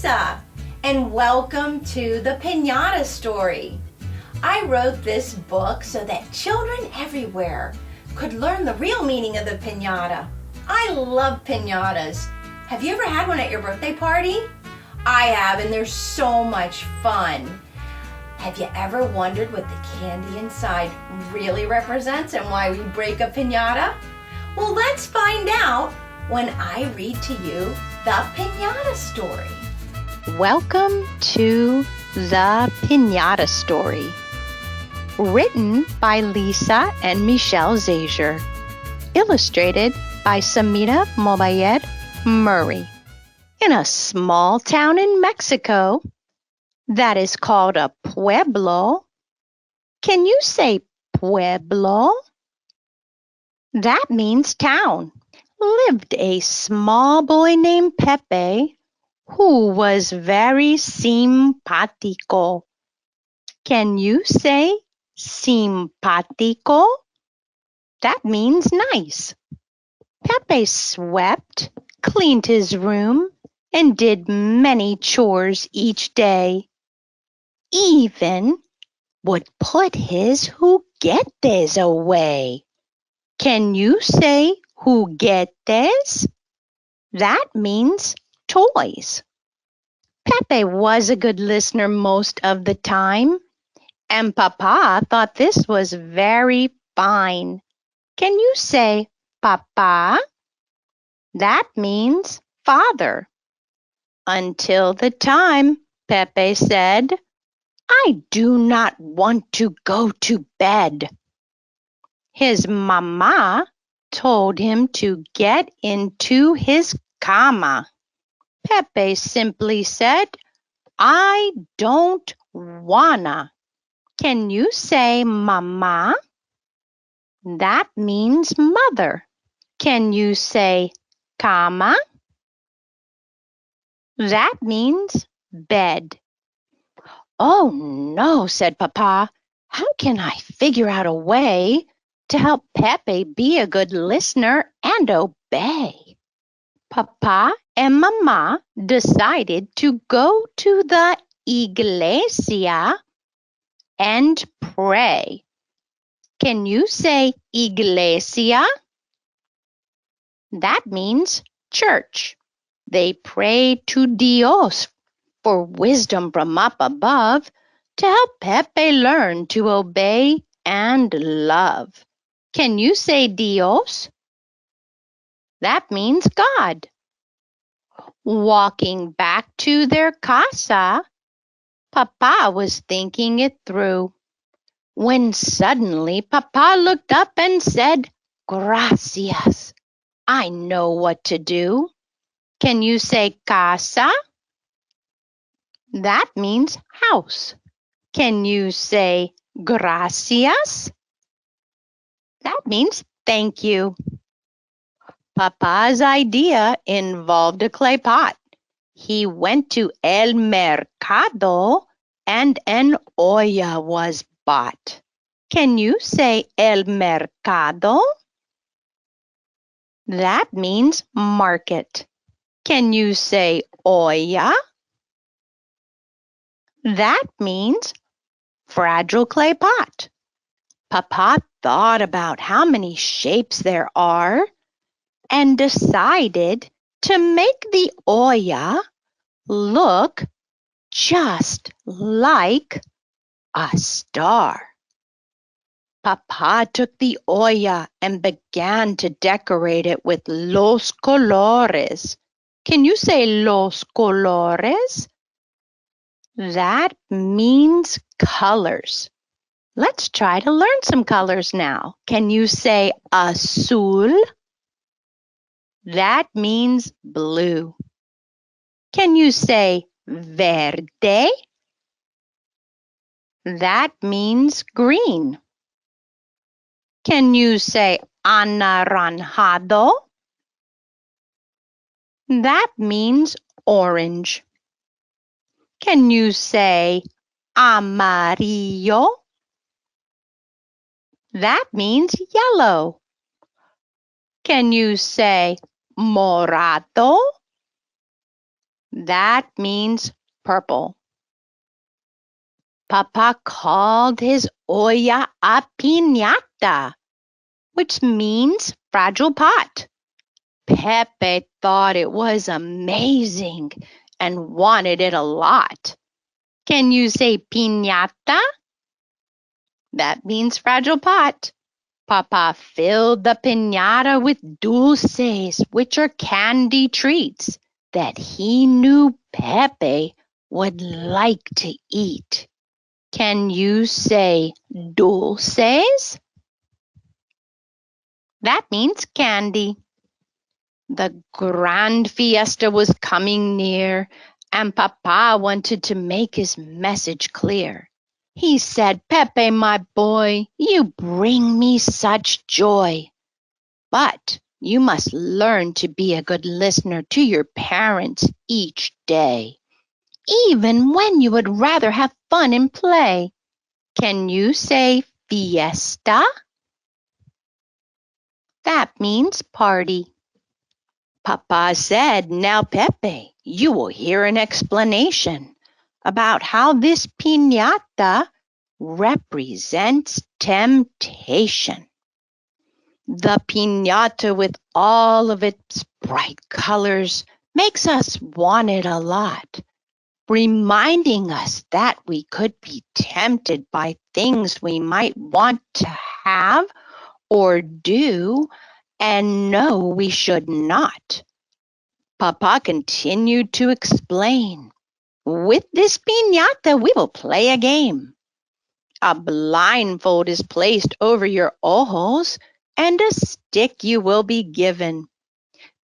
Lisa, and welcome to the Piñata Story. I wrote this book so that children everywhere could learn the real meaning of the piñata. I love piñatas. Have you ever had one at your birthday party? I have, and they're so much fun. Have you ever wondered what the candy inside really represents and why we break a piñata? Well, let's find out when I read to you the Piñata Story. Welcome to the Piñata Story, written by Lisa and Michel Zajur, illustrated by Samita Mobayed Murray. In a small town in Mexico that is called a pueblo. Can you say pueblo? That means town. Lived a small boy named Pepe who was very simpático. Can you say simpático? That means nice. Pepe swept, cleaned his room, and did many chores each day. Even would put his juguetes away. Can you say juguetes? That means toys. Pepe was a good listener most of the time, and Papa thought this was very fine. Can you say Papa? That means father. Until the time Pepe said, I do not want to go to bed. His mama told him to get into his cama. Pepe simply said, I don't wanna. Can you say mama? That means mother. Can you say cama? That means bed. Oh no, said Papa. How can I figure out a way to help Pepe be a good listener and obey? Papa and Mama decided to go to the iglesia and pray. Can you say iglesia? That means church. They prayed to Dios for wisdom from up above to help Pepe learn to obey and love. Can you say Dios? That means God. Walking back to their casa, Papa was thinking it through, when suddenly Papa looked up and said, Gracias. I know what to do. Can you say casa? That means house. Can you say gracias? That means thank you. Papa's idea involved a clay pot. He went to el mercado and an olla was bought. Can you say el mercado? That means market. Can you say olla? That means fragile clay pot. Papa thought about how many shapes there are and decided to make the olla look just like a star. Papa took the olla and began to decorate it with los colores. Can you say los colores? That means colors. Let's try to learn some colors now. Can you say azul? That means blue. Can you say verde? That means green. Can you say anaranjado? That means orange. Can you say amarillo? That means yellow. Can you say morado? That means purple. Papa called his olla a piñata, which means fragile pot. Pepe thought it was amazing and wanted it a lot. Can you say piñata? That means fragile pot. Papa filled the piñata with dulces, which are candy treats that he knew Pepe would like to eat. Can you say dulces? That means candy. The grand fiesta was coming near, and Papa wanted to make his message clear. He said, Pepe, my boy, you bring me such joy. But you must learn to be a good listener to your parents each day, even when you would rather have fun and play. Can you say fiesta? That means party. Papa said, now, Pepe, you will hear an explanation about how this piñata represents temptation. The piñata, with all of its bright colors, makes us want it a lot, reminding us that we could be tempted by things we might want to have or do and know we should not. Papa continued to explain. With this piñata, we will play a game. A blindfold is placed over your ojos, and a stick you will be given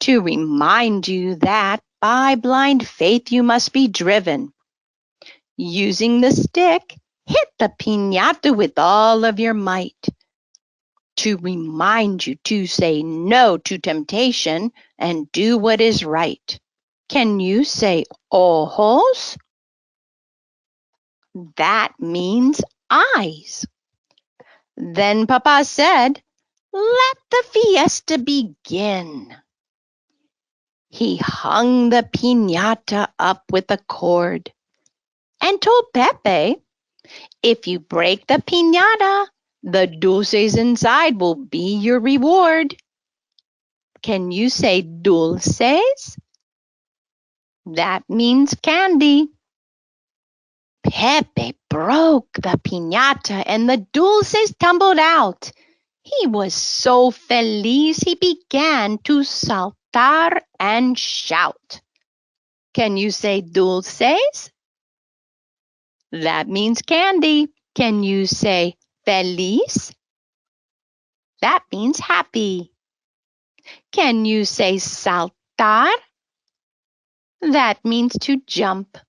to remind you that by blind faith you must be driven. Using the stick, hit the piñata with all of your might to remind you to say no to temptation and do what is right. Can you say ojos? That means eyes. Then Papa said, let the fiesta begin. He hung the piñata up with a cord and told Pepe, if you break the piñata, the dulces inside will be your reward. Can you say dulces? That means candy. Pepe broke the piñata and the dulces tumbled out. He was so feliz he began to saltar and shout. Can you say dulces? That means candy. Can you say feliz? That means happy. Can you say saltar? That means to jump.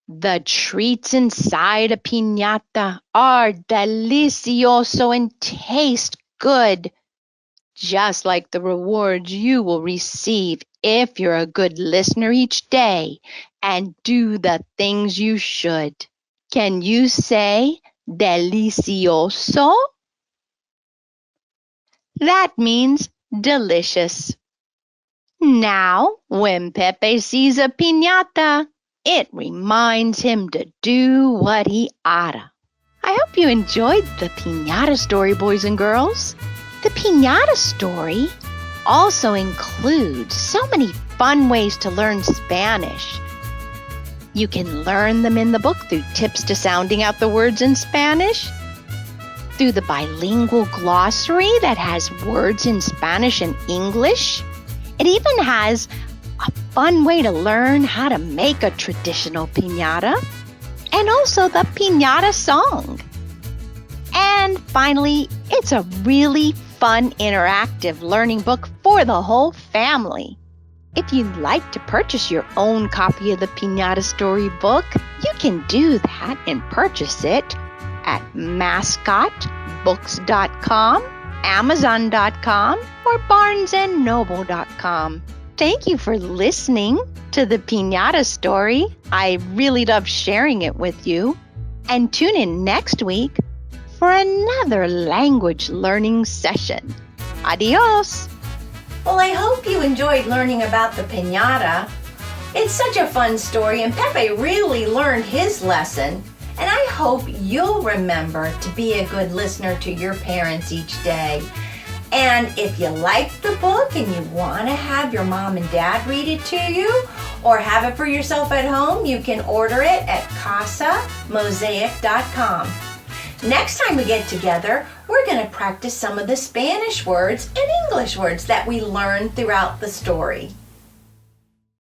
The treats inside a piñata are delicioso and taste good, just like the rewards you will receive if you're a good listener each day and do the things you should. Can you say delicioso? That means delicious. Now, when Pepe sees a piñata, it reminds him to do what he oughta. I hope you enjoyed the Piñata Story, boys and girls. The Piñata Story also includes so many fun ways to learn Spanish. You can learn them in the book through tips to sounding out the words in Spanish, through the bilingual glossary that has words in Spanish and English. It even has a fun way to learn how to make a traditional piñata, and also the piñata song. And finally, it's a really fun interactive learning book for the whole family. If you'd like to purchase your own copy of the Piñata Story book, you can do that and purchase it at mascotbooks.com, amazon.com, or barnesandnoble.com. Thank you for listening to the Piñata Story. I really love sharing it with you. And tune in next week for another language learning session. Adios! Well, I hope you enjoyed learning about the piñata. It's such a fun story, and Pepe really learned his lesson. And I hope you'll remember to be a good listener to your parents each day. And if you like the book and you want to have your mom and dad read it to you or have it for yourself at home, you can order it at casamosaic.com. Next time we get together, we're going to practice some of the Spanish words and English words that we learned throughout the story.